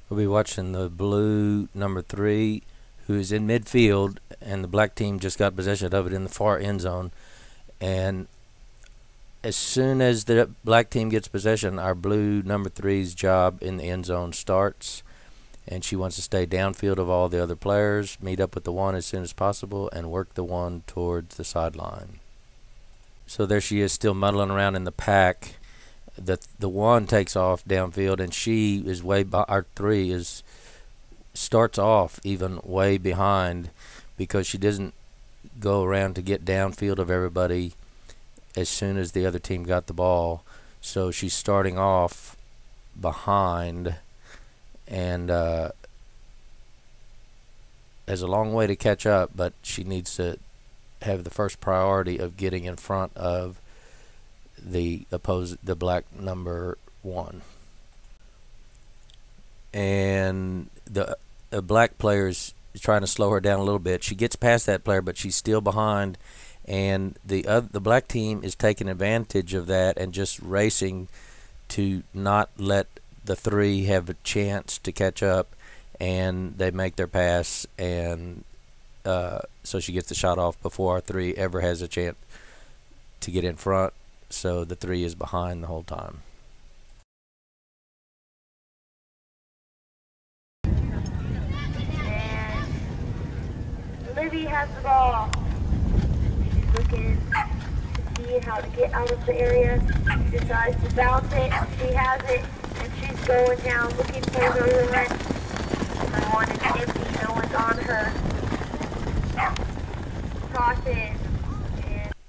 We'll be watching the blue number 3, who is in midfield, and the black team just got possession of it in the far end zone. And as soon as the black team gets possession, our blue number 3's job in the end zone starts. And she wants to stay downfield of all the other players, meet up with the one as soon as possible, and work the one towards the sideline. So there she is, still muddling around in the pack. The one takes off downfield, and she is our 3 starts off even way behind, because she doesn't go around to get downfield of everybody as soon as the other team got the ball. So she's starting off behind, and has a long way to catch up, but she needs to have the first priority of getting in front of the black number 1. And the black player is trying to slow her down a little bit. She gets past that player, but she's still behind, and the black team is taking advantage of that and just racing to not let the 3 have a chance to catch up, and they make their pass, and so she gets the shot off before our 3 ever has a chance to get in front. So the 3 is behind the whole time. And Libby has the ball. She's looking to see how to get out of the area. She decides to bounce it. She has it, and she's going down looking for the one. The one is empty. No one's on her. Caution.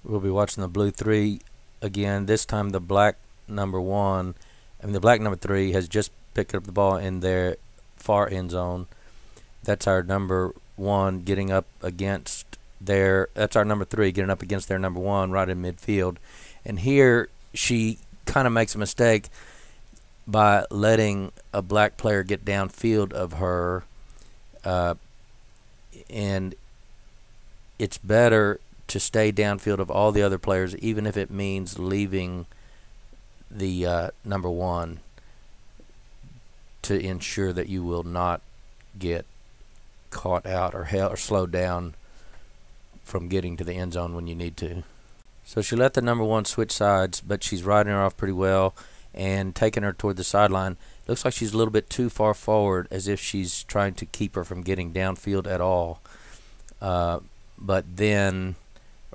We'll be watching the blue 3 again. This time the black number 3 has just picked up the ball in their far end zone. That's our number 1 getting up against that's our number 3 getting up against their number 1 right in midfield. And here she kind of makes a mistake by letting a black player get downfield of her, and it's better to stay downfield of all the other players, even if it means leaving the number 1, to ensure that you will not get caught out or slowed down from getting to the end zone when you need to. So she let the number 1 switch sides, but she's riding her off pretty well and taking her toward the sideline. Looks like she's a little bit too far forward, as if she's trying to keep her from getting downfield at all. But then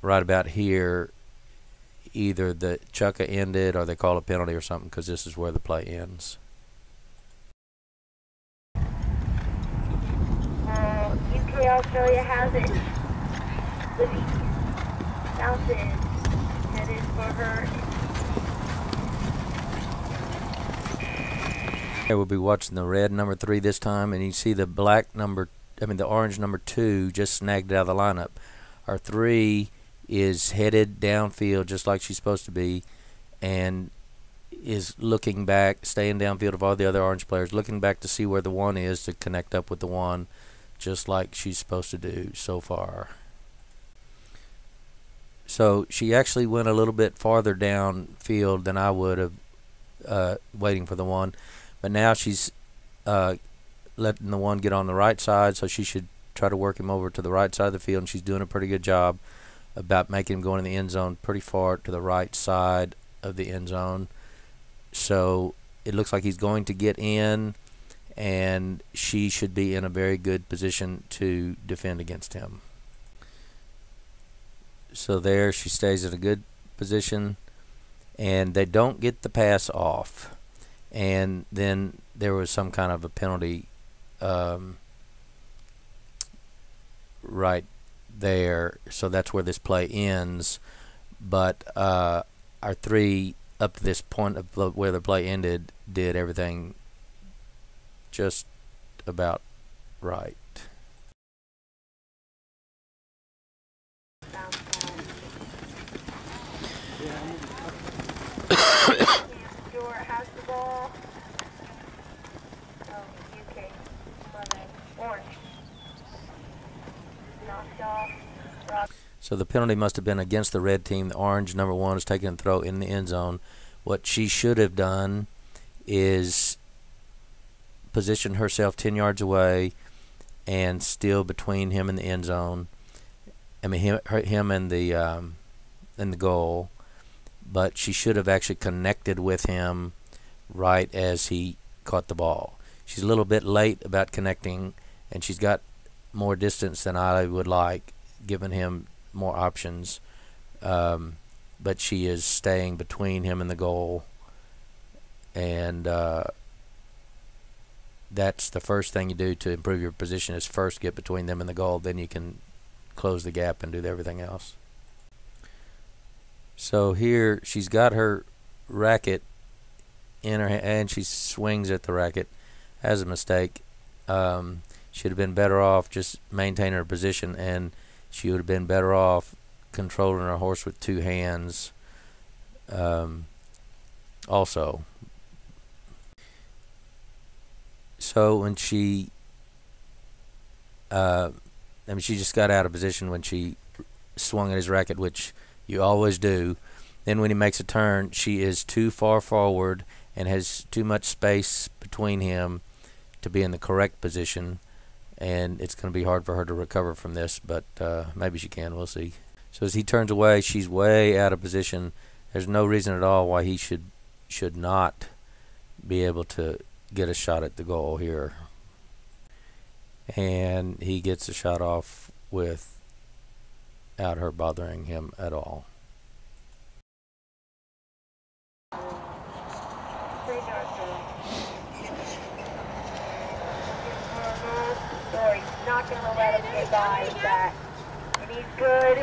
right about here, either the chucka ended or they call a penalty or something, because this is where the play ends. UK Australia has it. Libby bounces. Headed for her. Okay, we'll be watching the red number 3 this time, and you see the the orange number 2 just snagged out of the lineup. Our 3 is headed downfield just like she's supposed to be, and is looking back, staying downfield of all the other orange players, looking back to see where the 1 is to connect up with the 1, just like she's supposed to do so far. So she actually went a little bit farther downfield than I would have, waiting for the 1, but now she's letting the 1 get on the right side, so she should try to work him over to the right side of the field, and she's doing a pretty good job about making him go in the end zone pretty far to the right side of the end zone. So it looks like he's going to get in, and she should be in a very good position to defend against him. So there she stays in a good position, and they don't get the pass off. And then there was some kind of a penalty right there, so that's where this play ends. But our 3 up to this point of where the play ended did everything just about right. Stewart has the ball. UK. Orange. Knocked off. So the penalty must have been against the red team. The orange number 1 is taking a throw in the end zone. What she should have done is positioned herself 10 yards away and still between him and the end zone. I mean, him and the goal. But she should have actually connected with him right as he caught the ball. She's a little bit late about connecting, and she's got more distance than I would like, giving him more options. But she is staying between him and the goal, and that's the first thing you do to improve your position is first get between them and the goal. Then you can close the gap and do everything else. So here she's got her racket in her hand, and she swings at the racket. Has a mistake. Should have been better off just maintaining her position, and she would have been better off controlling her horse with two hands. Also, so when she, I mean, she just got out of position when she swung at his racket, which you always do. Then when he makes a turn, she is too far forward and has too much space between him to be in the correct position, and it's going to be hard for her to recover from this, but maybe she can. We'll see. So as he turns away, she's way out of position. There's no reason at all why he should not be able to get a shot at the goal here. And he gets a shot off without her bothering him at all. Not going to let him get by with that. And he's good.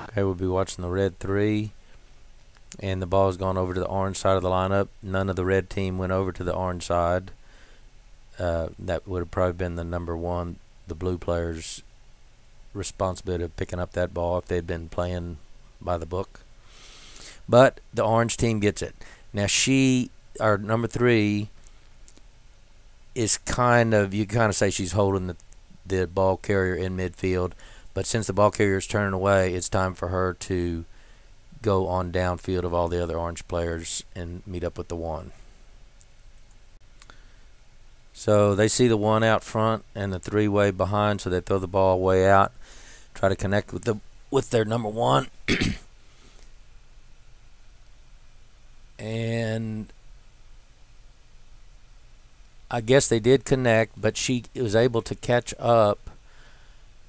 Okay, we'll be watching the red 3. And the ball's gone over to the orange side of the lineup. None of the red team went over to the orange side. That would have probably been the number 1, the blue players' responsibility of picking up that ball if they'd been playing by the book. But the orange team gets it. Now our number 3, is kind of, you kind of say she's holding the ball carrier in midfield, but since the ball carrier is turning away, it's time for her to go on downfield of all the other orange players and meet up with the 1. So they see the 1 out front and the 3 way behind, so they throw the ball way out, try to connect with their number 1. And I guess they did connect, but she was able to catch up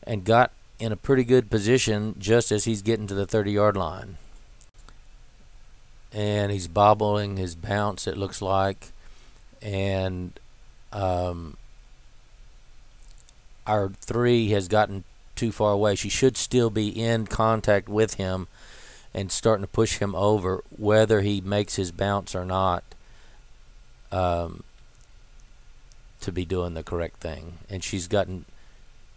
and got in a pretty good position just as he's getting to the 30-yard line. And he's bobbling his bounce, it looks like. And our 3 has gotten too far away. She should still be in contact with him and starting to push him over, whether he makes his bounce or not. To be doing the correct thing, and she's gotten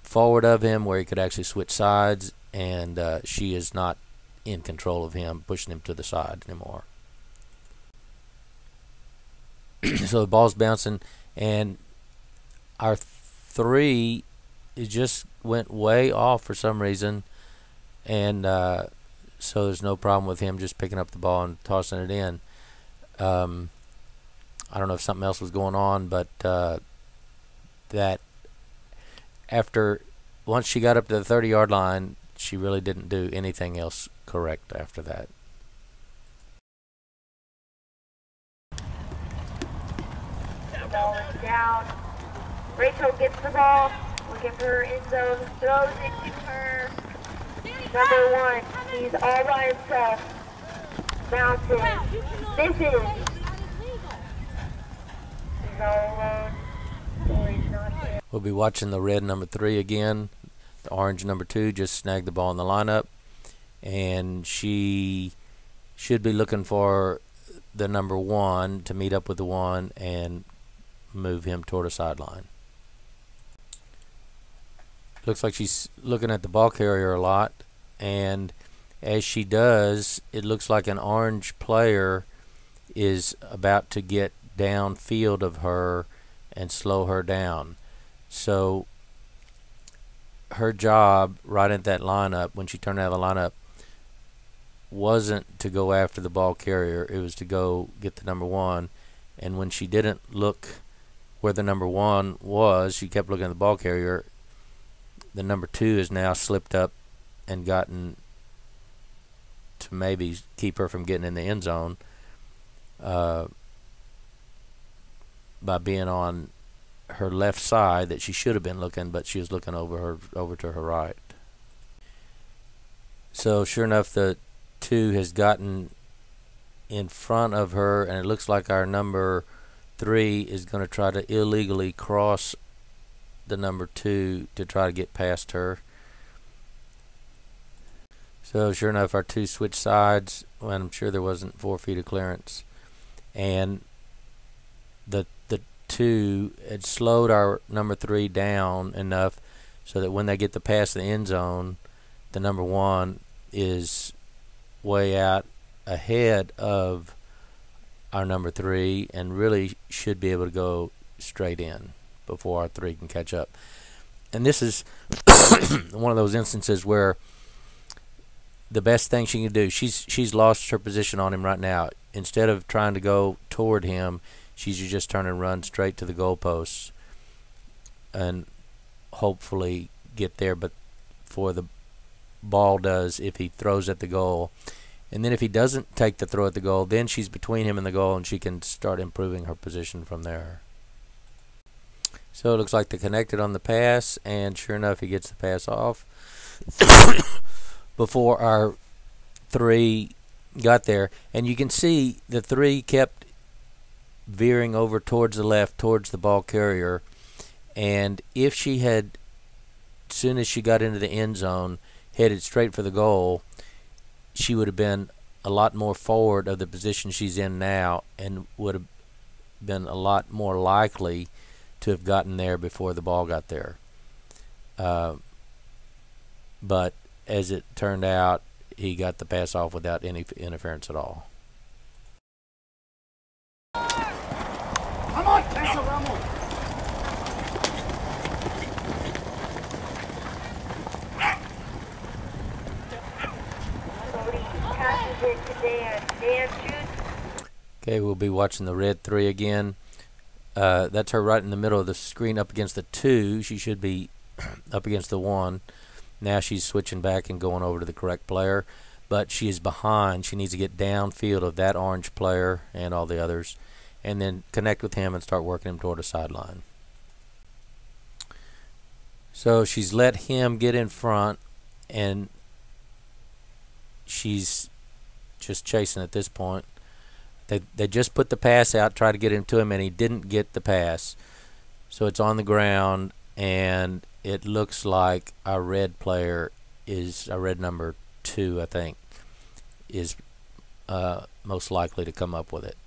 forward of him where he could actually switch sides, and she is not in control of him, pushing him to the side anymore. So the ball's bouncing, and our 3 it just went way off for some reason, and so there's no problem with him just picking up the ball and tossing it in. I don't know if something else was going on, but that once she got up to the 30-yard line, she really didn't do anything else correct after that. The ball is down. Rachel gets the ball, looking for her end zone, throws it to her number 1. He's all by himself. Bounces. Misses. He's all alone. We'll be watching the red number 3 again. The orange number 2 just snagged the ball in the lineup, and she should be looking for the number 1 to meet up with the 1 and move him toward a sideline. Looks like she's looking at the ball carrier a lot, and as she does, it looks like an orange player is about to get downfield of her and slow her down. So her job right at that lineup, when she turned out of the lineup, wasn't to go after the ball carrier. It was to go get the number 1. And when she didn't look where the number 1 was. She kept looking at the ball carrier. The number 2 has now slipped up and gotten to maybe keep her from getting in the end zone by being on her left side that she should have been looking, but she was looking over to her right. So sure enough, the 2 has gotten in front of her, and it looks like our number 3 is going to try to illegally cross the number 2 to try to get past her. So sure enough, our 2 switched sides when I'm sure there wasn't 4 feet of clearance, and the 2 had slowed our number 3 down enough so that when they get to pass the end zone, the number 1 is way out ahead of our number 3 and really should be able to go straight in before our 3 can catch up. And this is one of those instances where the best thing she can do, she's lost her position on him right now. Instead of trying to go toward him, she's just turn and run straight to the goalposts and hopefully get there, but for the ball does if he throws at the goal. And then if he doesn't take the throw at the goal, then she's between him and the goal, and she can start improving her position from there. So it looks like they connected on the pass, and sure enough, he gets the pass off before our 3 got there. And you can see the 3 kept veering over towards the left, towards the ball carrier. And if she had, as soon as she got into the end zone, headed straight for the goal, she would have been a lot more forward of the position she's in now and would have been a lot more likely to have gotten there before the ball got there. But as it turned out, he got the pass off without any interference at all. Vamos, eso, vamos. Okay, we'll be watching the red 3 again. That's her right in the middle of the screen up against the 2. She should be up against the 1. Now she's switching back and going over to the correct player, but she is behind. She needs to get downfield of that orange player and all the others, and then connect with him and start working him toward a sideline. So she's let him get in front, and she's just chasing at this point. They just put the pass out, tried to get him to him, and he didn't get the pass. So it's on the ground, and it looks like our red player is, our red number 2, I think, is most likely to come up with it.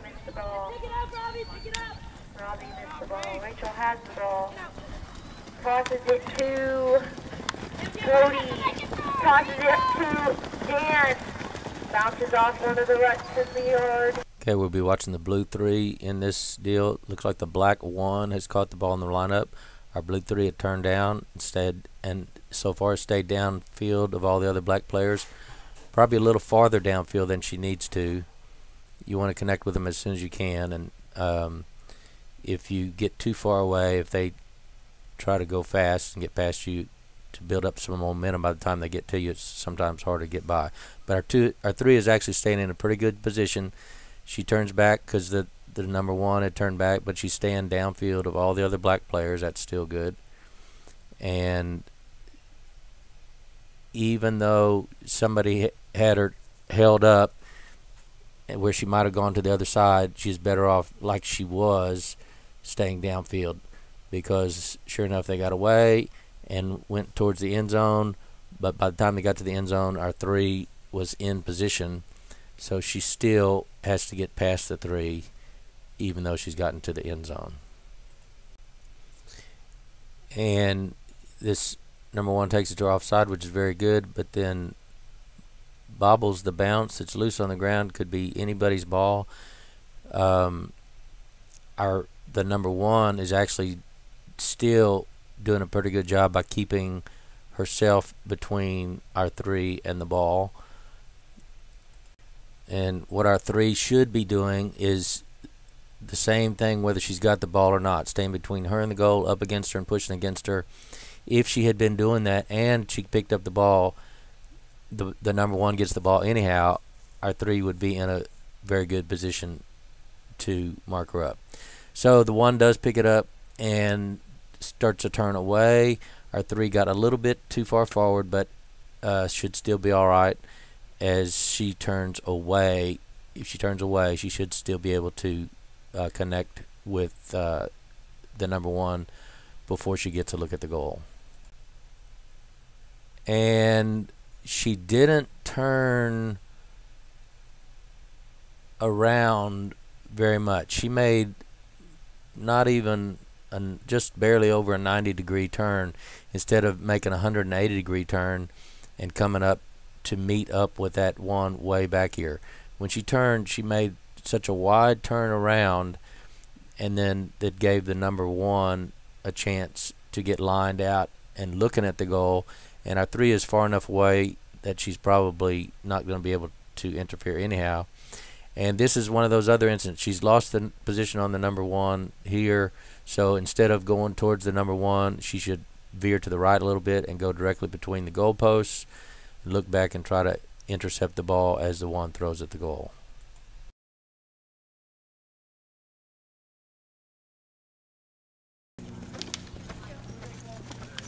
Missed the ball. Pick it up, Robbie, pick it up. Robbie missed the ball. Rachel has the ball. Crosses it to Cody. Crosses it to Dan. Bounces off one of the ruts of the yard. Okay, we'll be watching the blue 3 in this deal. Looks like the black 1 has caught the ball in the lineup. Our blue 3 had turned down instead, and so far stayed downfield of all the other black players. Probably a little farther downfield than she needs to. You want to connect with them as soon as you can, and if you get too far away, if they try to go fast and get past you to build up some momentum, by the time they get to you, it's sometimes hard to get by. But our 3 is actually staying in a pretty good position. She turns back because the number 1 had turned back, but she's staying downfield of all the other black players. That's still good. And even though somebody had her held up where she might have gone to the other side, she's better off, like she was, staying downfield, because sure enough they got away and went towards the end zone, but by the time they got to the end zone, our 3 was in position, so she still has to get past the 3 even though she's gotten to the end zone. And this number 1 takes it to her offside, which is very good, but then bobbles the bounce. It's loose on the ground, could be anybody's ball. The number 1 is actually still doing a pretty good job by keeping herself between our 3 and the ball. And what our 3 should be doing is the same thing whether she's got the ball or not, staying between her and the goal, up against her and pushing against her. If she had been doing that and she picked up the ball, the number 1 gets the ball anyhow, our 3 would be in a very good position to mark her up. So the 1 does pick it up and starts to turn away. Our 3 got a little bit too far forward, but should still be all right as she turns away. If she turns away, she should still be able to connect with the number 1 before she gets a look at the goal. And she didn't turn around very much. She made not even just barely over a 90-degree turn instead of making a 180-degree turn and coming up to meet up with that 1 way back here. When she turned, she made such a wide turn around, and then that gave the number 1 a chance to get lined out and looking at the goal. And our 3 is far enough away that she's probably not going to be able to interfere anyhow. And this is one of those other instances. She's lost the position on the number 1 here, so instead of going towards the number 1, she should veer to the right a little bit and go directly between the goalposts, look back and try to intercept the ball as the 1 throws at the goal.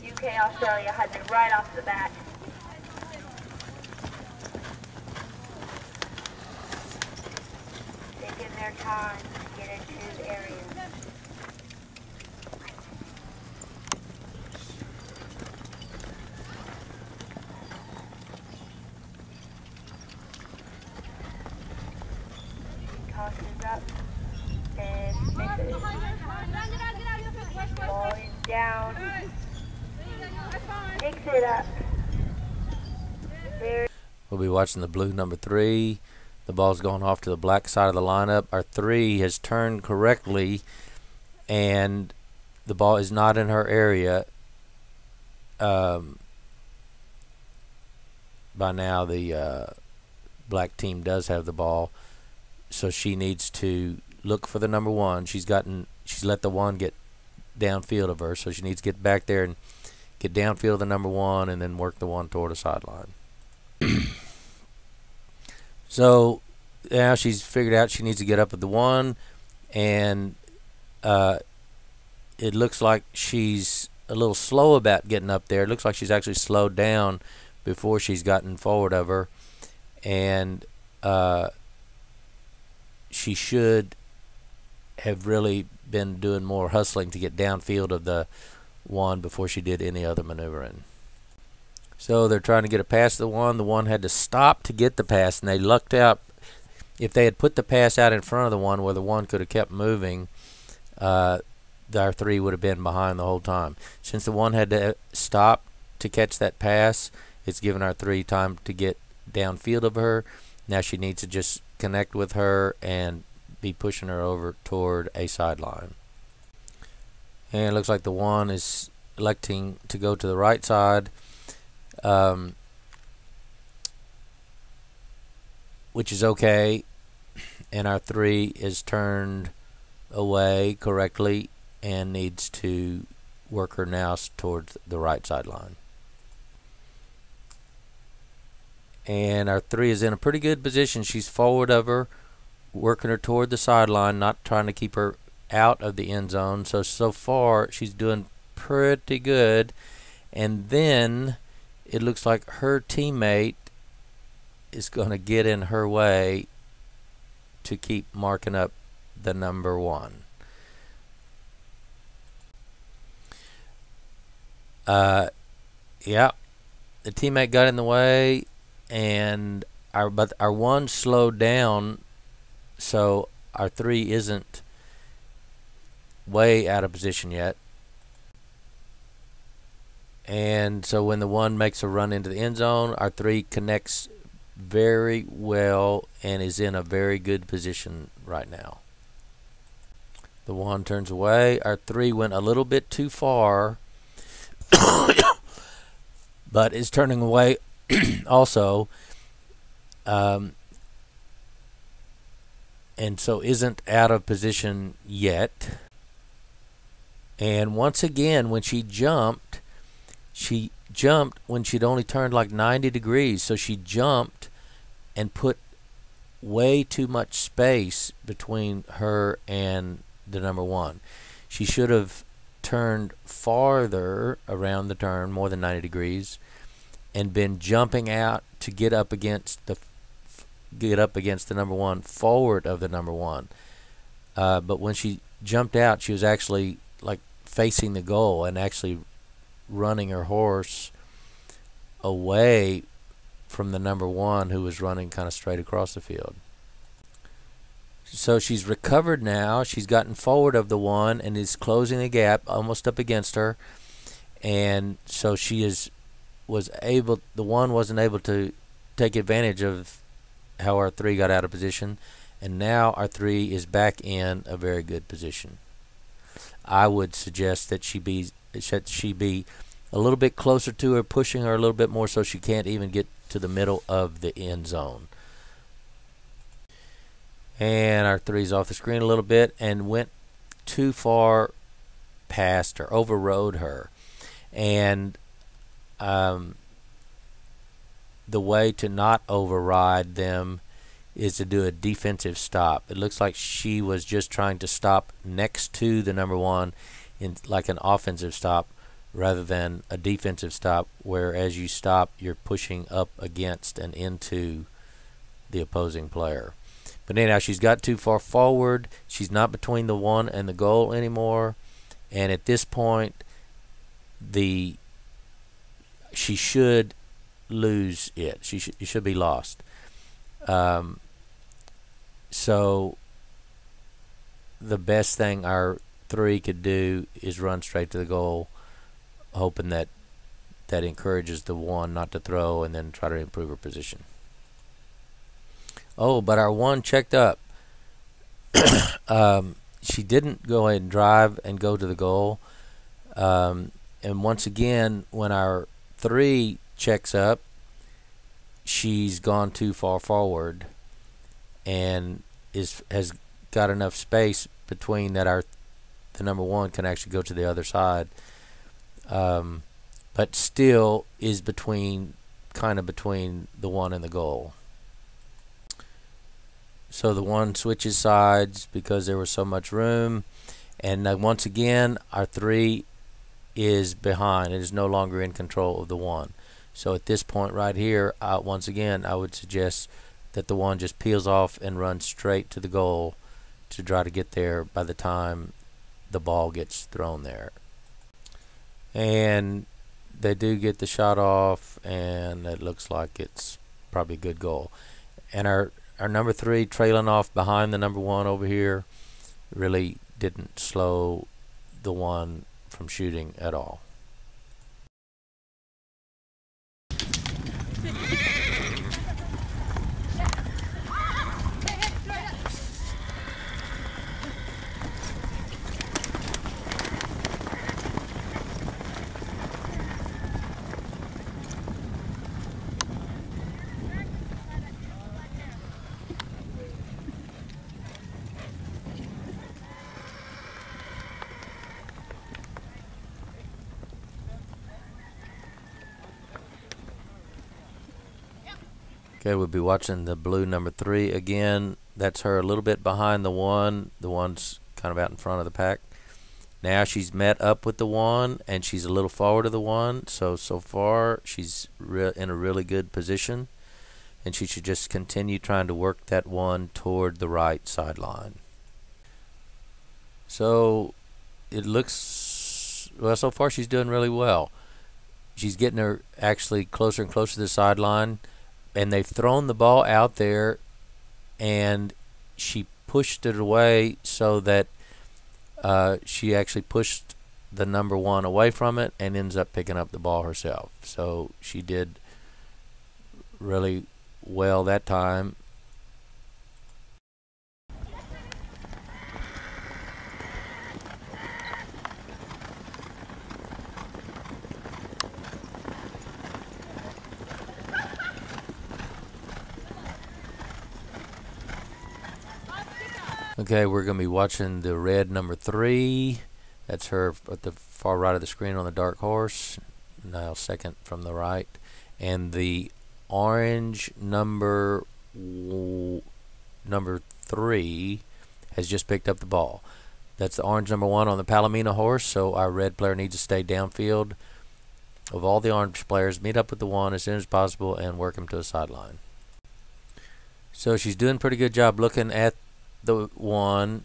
UK Australia has it right off the bat. Taking their time to get into the area. Tosses up and misses. Ball is down. Picks it up. We'll be watching the blue number 3. The ball's going off to the black side of the lineup. Our 3 has turned correctly, and the ball is not in her area. By now, the black team does have the ball, so she needs to look for the number 1. She's let the 1 get downfield of her, so she needs to get back there and get downfield the number 1 and then work the 1 toward the sideline. So now she's figured out she needs to get up at the 1, and it looks like she's a little slow about getting up there. It looks like she's actually slowed down before she's gotten forward of her, and she should have really been doing more hustling to get downfield of the 1 before she did any other maneuvering. So they're trying to get a pass to the 1. The 1 had to stop to get the pass, and they lucked out. If they had put the pass out in front of the 1 where the 1 could have kept moving, our 3 would have been behind the whole time. Since the 1 had to stop to catch that pass, it's given our 3 time to get downfield of her. Now she needs to just connect with her and be pushing her over toward a sideline. And it looks like the 1 is electing to go to the right side, which is okay. And our 3 is turned away correctly and needs to work her now towards the right sideline. And our 3 is in a pretty good position. She's forward of her, working her toward the sideline, not trying to keep her out of the end zone. So far she's doing pretty good. And then it looks like her teammate is going to get in her way to keep marking up the number 1. Yeah, the teammate got in the way, and our 1 slowed down, so our 3 isn't way out of position yet. And so when the 1 makes a run into the end zone, our 3 connects very well and is in a very good position right now. The 1 turns away. Our 3 went a little bit too far, but is turning away also. and so isn't out of position yet. And once again, when she jumped when she'd only turned like 90 degrees. So she jumped and put way too much space between her and the number one. She should have turned farther around the turn, more than 90 degrees, and been jumping out to get up against the number one, forward of the number one. But when she jumped out, she was actually like facing the goal and actually running her horse away from the number one, who was running kind of straight across the field. So she's recovered now. She's gotten forward of the one and is closing the gap almost up against her. And so the one wasn't able to take advantage of how our three got out of position. And now our three is back in a very good position. I would suggest that she be a little bit closer to her, pushing her a little bit more so she can't even get to the middle of the end zone. And our three's off the screen a little bit and went too far past her, overrode her. And the way to not override them is to do a defensive stop. It looks like she was just trying to stop next to the number one in like an offensive stop rather than a defensive stop, where as you stop, you're pushing up against and into the opposing player. But anyhow, she's got too far forward. She's not between the one and the goal anymore. And at this point, she should lose it. It should be lost. So the best thing our three could do is run straight to the goal, hoping that encourages the one not to throw, and then try to improve her position. Oh, but our one checked up. She didn't go ahead and drive and go to the goal. And once again, when our three checks up, she's gone too far forward and has got enough space between that the number one can actually go to the other side, but still is kind of between the one and the goal. So the one switches sides because there was so much room, and once again our three is behind. It is no longer in control of the one. So at this point right here, once again, I would suggest that the one just peels off and runs straight to the goal to try to get there by the time the ball gets thrown there. And they do get the shot off, and it looks like it's probably a good goal. And our number three trailing off behind the number one over here really didn't slow the one from shooting at all. Okay, we'll be watching the blue number three again. That's her a little bit behind the one. The one's kind of out in front of the pack. Now she's met up with the one, and she's a little forward of the one. So far, she's in a really good position, and she should just continue trying to work that one toward the right sideline. So it looks, well, so far she's doing really well. She's getting her actually closer and closer to the sideline. And they've thrown the ball out there, and she pushed it away so that she actually pushed the number one away from it and ends up picking up the ball herself. So she did really well that time. Okay, we're going to be watching the red number 3. That's her at the far right of the screen on the dark horse. Now second from the right. And the orange number 3 has just picked up the ball. That's the orange number 1 on the Palomino horse, so our red player needs to stay downfield of all the orange players, meet up with the 1 as soon as possible, and work him to a sideline. So she's doing a pretty good job looking at the 1,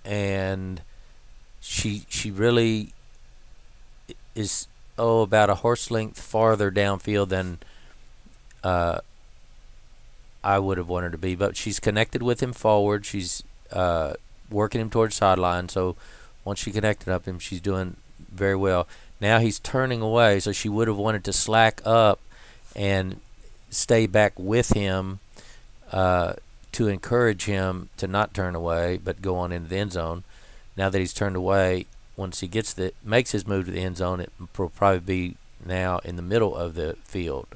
and she really is about a horse length farther downfield than I would have wanted her to be, but she's connected with him forward. She's working him towards sideline, so once she connected up him, she's doing very well. Now he's turning away, so she would have wanted to slack up and stay back with him to encourage him to not turn away but go on into the end zone. Now that he's turned away, once he makes his move to the end zone, it will probably be now in the middle of the field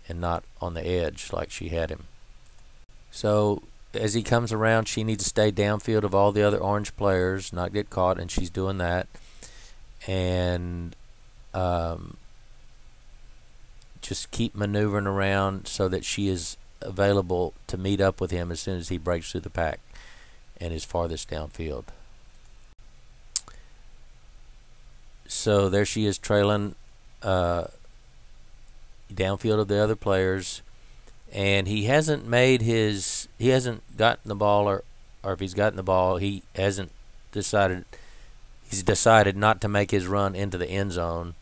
and not on the edge like she had him. So as he comes around, she needs to stay downfield of all the other orange players, not get caught, and she's doing that. And just keep maneuvering around so that she is available to meet up with him as soon as he breaks through the pack and is farthest downfield. So there she is trailing downfield of the other players, and he hasn't gotten the ball, or if he's gotten the ball, he's decided not to make his run into the end zone,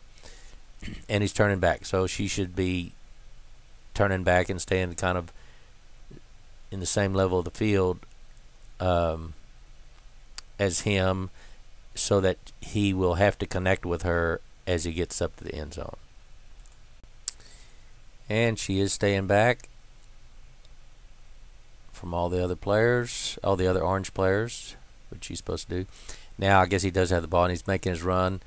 and he's turning back. So she should be turning back and staying kind of in the same level of the field as him, so that he will have to connect with her as he gets up to the end zone. And she is staying back from all the other players, all the other orange players, which she's supposed to do. Now I guess he does have the ball and he's making his run.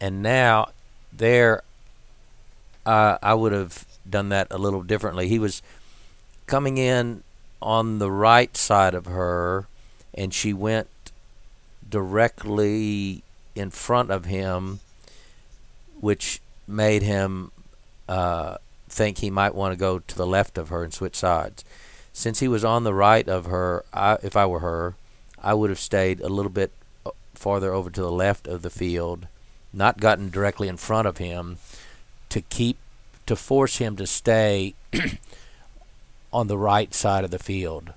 And now there, I would have done that a little differently. He was coming in on the right side of her, and she went directly in front of him, which made him think he might want to go to the left of her and switch sides. Since he was on the right of her, if I were her, I would have stayed a little bit farther over to the left of the field, not gotten directly in front of him, to force him to stay on the right side of the field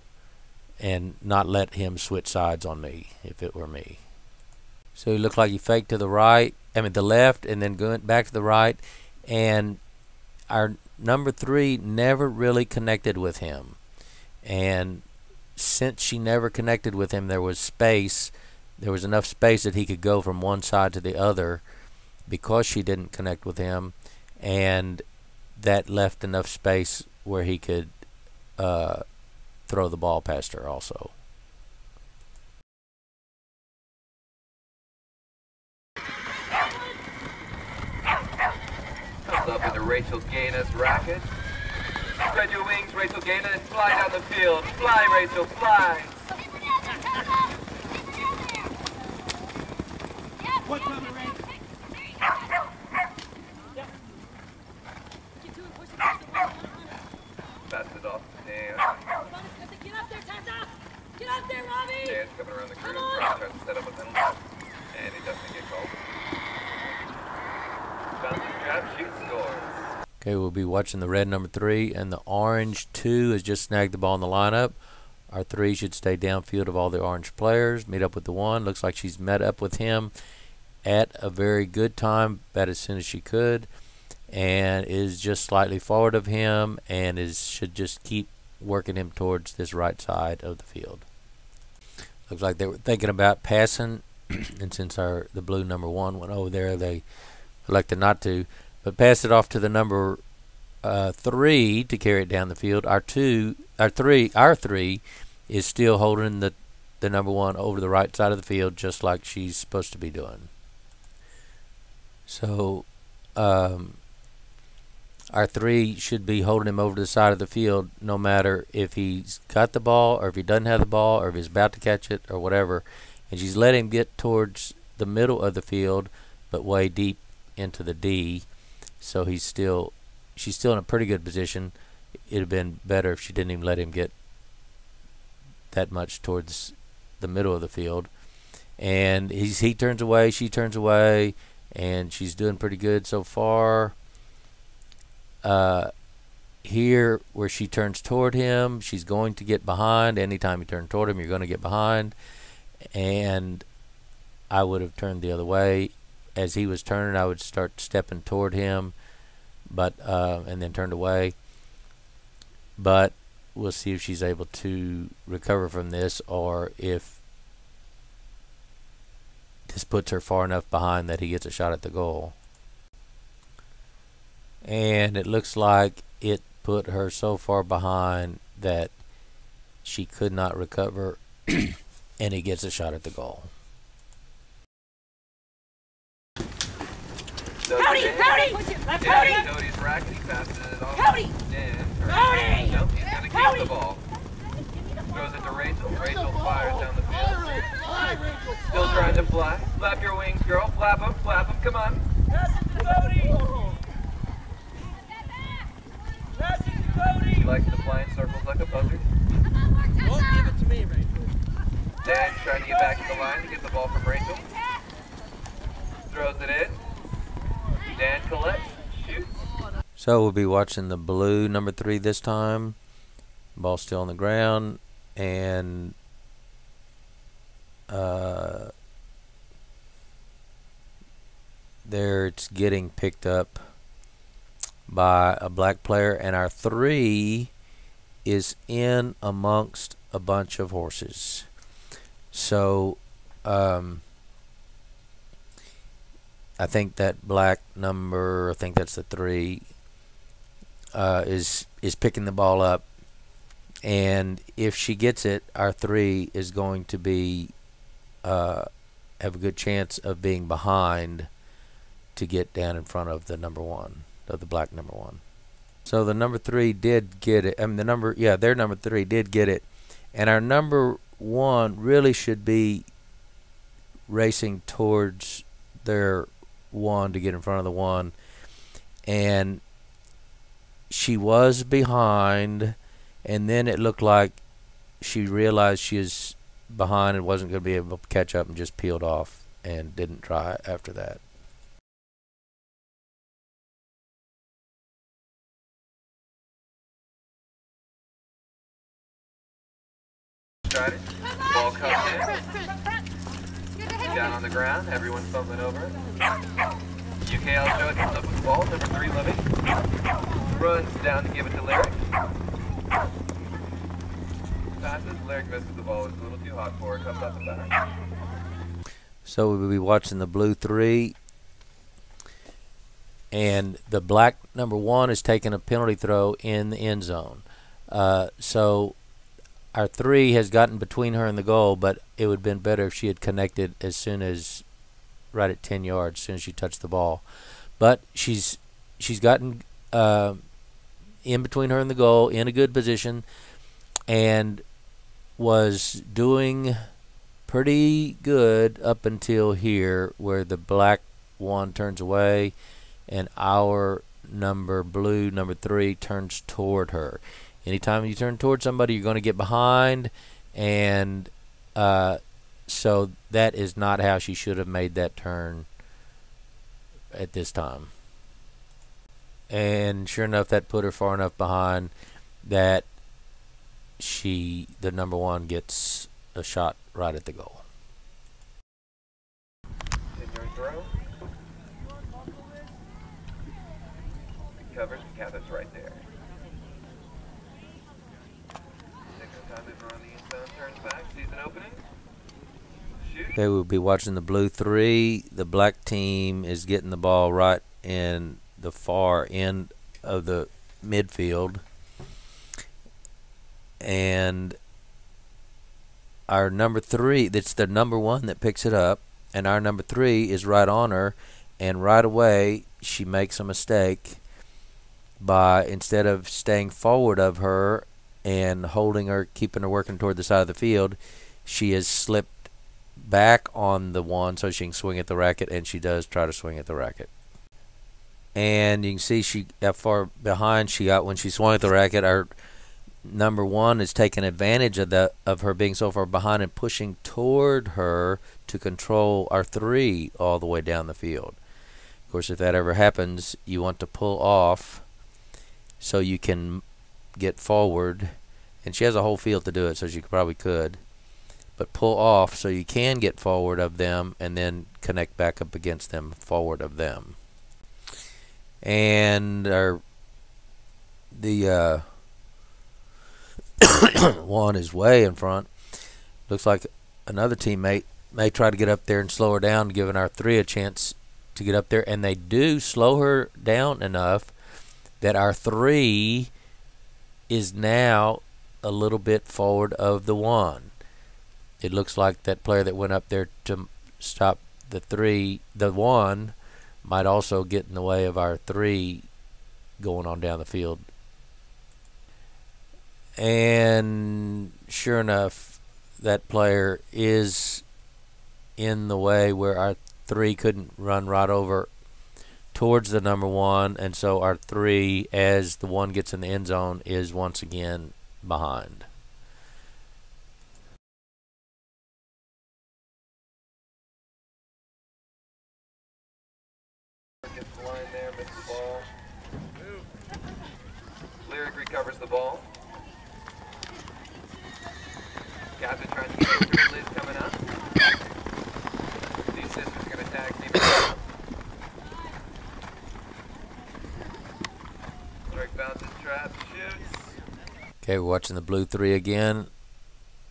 and not let him switch sides on me if it were me. So he looked like he faked to the left, and then going back to the right, and our number 3 never really connected with him. And since she never connected with him, there was enough space that he could go from one side to the other because she didn't connect with him, and that left enough space where he could throw the ball past her also. Comes up into Rachel Gainer's racket. Spread your wings, Rachel Gainer, and fly down the field. Fly, Rachel, fly. Pass it off to Dan. Get up there, Tessa! Get up there, Robbie! Dan's coming around the curve, tries to set up a penalty, and he doesn't get called. Bounces trap, she scores. Okay, we'll be watching the red number 3, and the orange 2 has just snagged the ball in the lineup. Our 3 should stay downfield of all the orange players, meet up with the 1. Looks like she's met up with him at a very good time, about as soon as she could, and is just slightly forward of him, and should just keep working him towards this right side of the field. Looks like they were thinking about passing, and since the blue number 1 went over there, they elected not to, but pass it off to the number 3 to carry it down the field. Our 3 is still holding the number 1 over the right side of the field, just like she's supposed to be doing. So our our 3 should be holding him over to the side of the field, no matter if he's got the ball or if he doesn't have the ball or if he's about to catch it or whatever. And she's letting him get towards the middle of the field, but way deep into the D. So she's still in a pretty good position. It'd have been better if she didn't even let him get that much towards the middle of the field. And he turns away, she turns away, and she's doing pretty good so far. Here, where she turns toward him, she's going to get behind. Anytime you turn toward him, you're going to get behind. And I would have turned the other way. As he was turning, I would start stepping toward him, but and then turned away. But we'll see if she's able to recover from this, or if this puts her far enough behind that he gets a shot at the goal. And it looks like it put her so far behind that she could not recover, and he gets a shot at the goal. Cody! Cody's racket. He passes it off. Cody! Cody! Nope, he's going to keep the ball. Throws it to Rachel. Rachel fires down the field. Still trying to fly. Flap your wings, girl. Flap them, come on. Pass it to Cody! Pass it to Cody! He likes to fly in circles like a buzzard. Don't give it to me, Rachel. Dan trying to get back to the line to get the ball from Rachel. Throws it in. Dan collects, shoots. So we'll be watching the blue number 3 this time. Ball still on the ground, and there it's getting picked up by a black player, and our 3 is in amongst a bunch of horses. So I think that black number, I think that's the 3, is picking the ball up, and if she gets it, our 3 is going to be have a good chance of being behind to get down in front of the number 1, of the black number 1. So the number 3 did get it. I mean, their number 3 did get it, and our number 1 really should be racing towards their 1 to get in front of the 1, and she was behind, and then it looked like she realized she was behind and wasn't going to be able to catch up and just peeled off and didn't try after that. Started. Ball comes in. Down on the ground. Everyone's fumbling over it. UKL show it comes up with the ball. Number 3, Living. Runs down to give it to Lyric. Passes. Lyric misses the ball. It's a little too hot for her. Comes up the back. So we'll be watching the blue 3. And the black number 1 is taking a penalty throw in the end zone. So our 3 has gotten between her and the goal, but it would have been better if she had connected as soon as right at 10 yards, as soon as she touched the ball. But she's gotten in between her and the goal in a good position, and was doing pretty good up until here, where the black 1 turns away and our blue number 3 turns toward her. Anytime you turn toward somebody, you're going to get behind, and so that is not how she should have made that turn at this time. And sure enough, that put her far enough behind that the number 1 gets a shot right at the goal. Continuing throw. Covers and Cabot's right there. Okay, we'll be watching the blue 3. The black team is getting the ball right in the far end of the midfield, and our number 3, that's the number 1 that picks it up, and our number 3 is right on her, and right away she makes a mistake, by, instead of staying forward of her and holding her, keeping her working toward the side of the field, she has slipped back on the one so she can swing at the racket, and she does try to swing at the racket. And you can see she got far behind she got when she swung at the racket. Our number one is taking advantage of her being so far behind and pushing toward her to control our three all the way down the field. Of course, if that ever happens, you want to pull off so you can get forward, and she has a whole field to do it, so she probably could, but pull off so you can get forward of them and then connect back up against them forward of them. And the one is way in front. Looks like another teammate may try to get up there and slow her down, giving our three a chance to get up there, and they do slow her down enough that our three is now a little bit forward of the one. It looks like that player that went up there to stop the one might also get in the way of our three going on down the field. And sure enough, that player is in the way where our three couldn't run right over towards the number one, and so our three, as the one gets in the end zone, is once again behind. Gets the line there, misses the ball. Lyric recovers the ball. Captain trying to get it through. Liz coming up. These sisters are going to tag team. Lyric bounces, trap, shoots. Okay, we're watching the blue three again.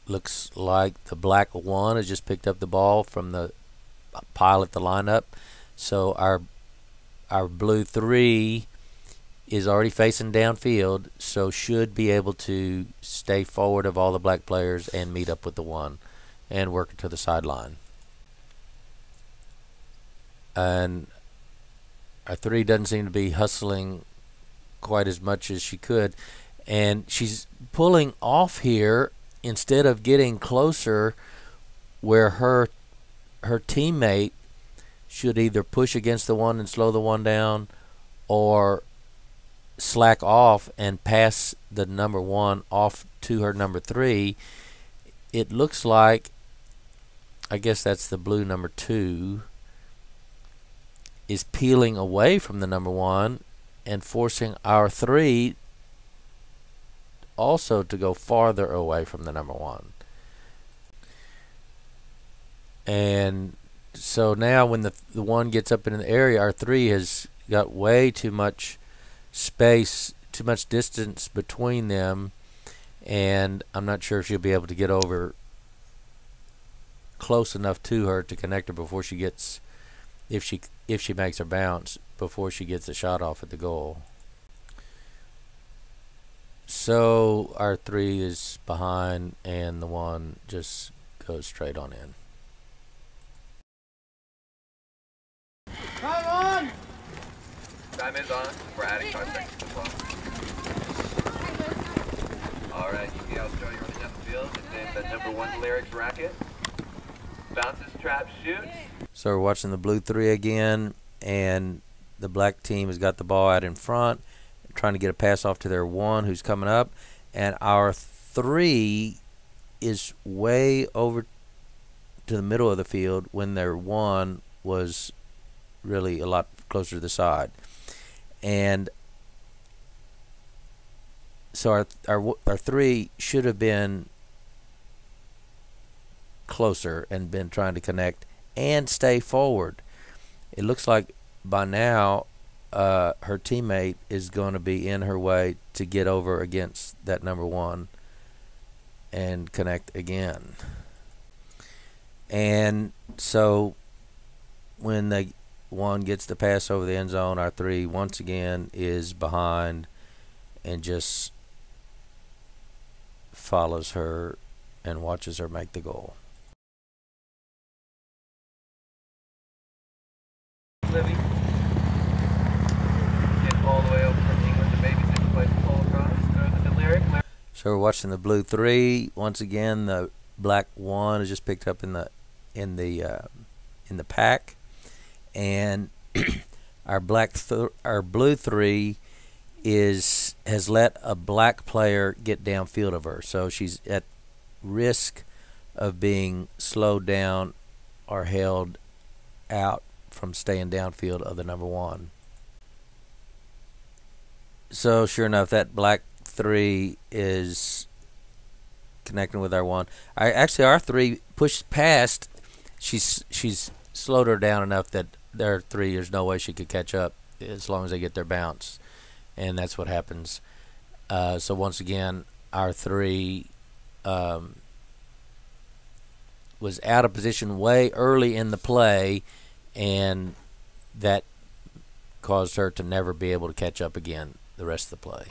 Looks like the black one has just picked up the ball from the pile at the lineup. So our blue three is already facing downfield, so should be able to stay forward of all the black players and meet up with the one and work it to the sideline. And our three doesn't seem to be hustling quite as much as she could, and she's pulling off here instead of getting closer where her teammate should either push against the one and slow the one down, or slack off and pass the number one off to her number three. It looks like, I guess that's the blue number two, is peeling away from the number one and forcing our three also to go farther away from the number one. And so now when the one gets up in the area, our three has got way too much space, too much distance between them, and I'm not sure if she'll be able to get over close enough to her to connect her before she gets, if she makes her bounce, before she gets a shot off at the goal. So our three is behind, and the one just goes straight on in. Come on! Time is on. We're adding 5 seconds to the clock. Alright, UKL's showing running down the field. It's named the number one Lyrics racket. Bounces, trap, shoots. So we're watching the blue three again, and the black team has got the ball out in front, trying to get a pass off to their one who's coming up, and our three is way over to the middle of the field when their one was really a lot closer to the side. And so our three should have been closer and been trying to connect and stay forward. It looks like by now her teammate is going to be in her way to get over against that number one and connect again. And so when the one gets the pass over the end zone, our three once again is behind and just follows her and watches her make the goal. Livy. Get all the way over from England to So we're watching the blue 3. Once again, the black 1 is just picked up in the pack, and our blue 3 has let a black player get downfield of her, so she's at risk of being slowed down or held out from staying downfield of the number 1. So sure enough, that black 3 is connecting with our 1. Actually, our 3 pushed past. She's slowed her down enough that their 3, there's no way she could catch up as long as they get their bounce, and that's what happens. So once again, our 3 was out of position way early in the play, and that caused her to never be able to catch up again the rest of the play.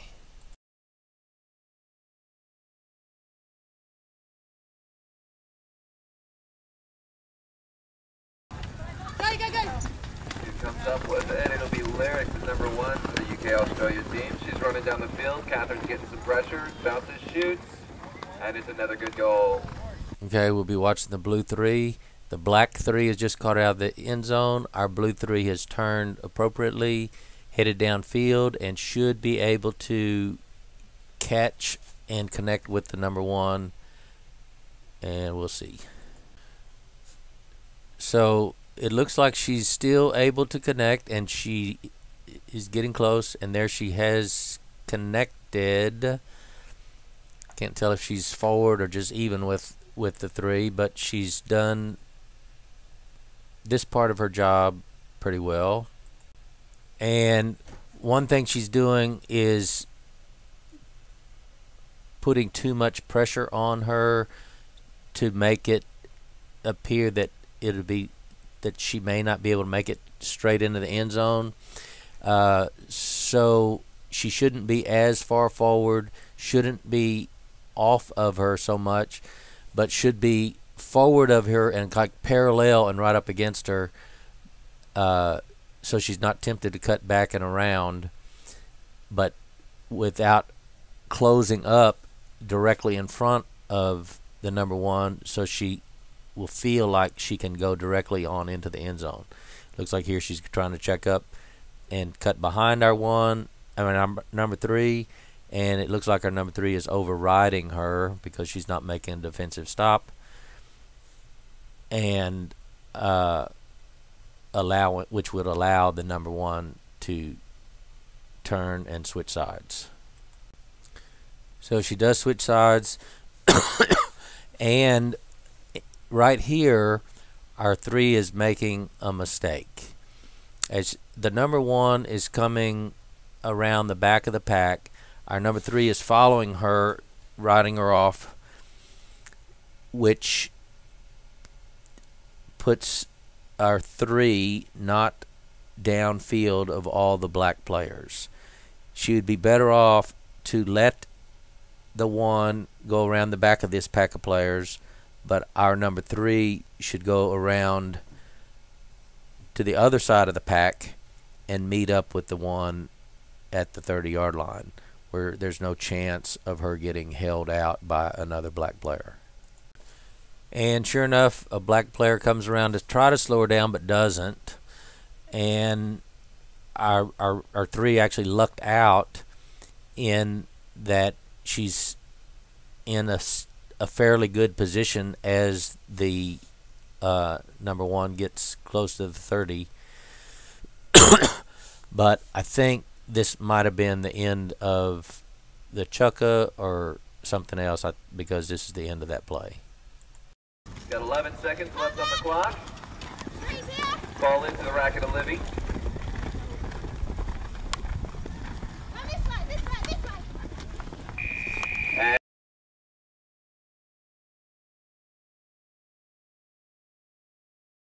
Comes up with it, it'll be Lyric, the number 1 for the UK Australia team. She's running down the field. Catherine's getting some pressure, bounces, shoots, and it's another good goal. Okay, we'll be watching the blue 3. The black 3 has just caught out of the end zone. Our blue 3 has turned appropriately, headed downfield, and should be able to catch and connect with the number 1, and we'll see. So it looks like she's still able to connect, and she is getting close, and there she has connected. Can't tell if she's forward or just even with the 3, but she's done this part of her job pretty well. And one thing she's doing is putting too much pressure on her to make it appear that she may not be able to make it straight into the end zone. So she shouldn't be as far forward, shouldn't be off of her so much, but should be forward of her and like parallel and right up against her, so she's not tempted to cut back and around, but without closing up directly in front of the number 1, so she will feel like she can go directly on into the end zone. Looks like here she's trying to check up and cut behind our number 3, and it looks like our number 3 is overriding her because she's not making a defensive stop, and which would allow the number 1 to turn and switch sides. So she does switch sides, and right here our 3 is making a mistake. As the number 1 is coming around the back of the pack, our number 3 is following her, riding her off, which puts our 3 not downfield of all the black players. She would be better off to let the 1 go around the back of this pack of players, but our number 3 should go around to the other side of the pack and meet up with the 1 at the 30-yard line, where there's no chance of her getting held out by another black player. And sure enough, a black player comes around to try to slow her down but doesn't, and our 3 actually lucked out in that she's in a fairly good position as the number 1 gets close to the 30. But I think this might have been the end of the chukka or something else, because this is the end of that play. Got 11 seconds left on the clock. Ball into the racket of Livy.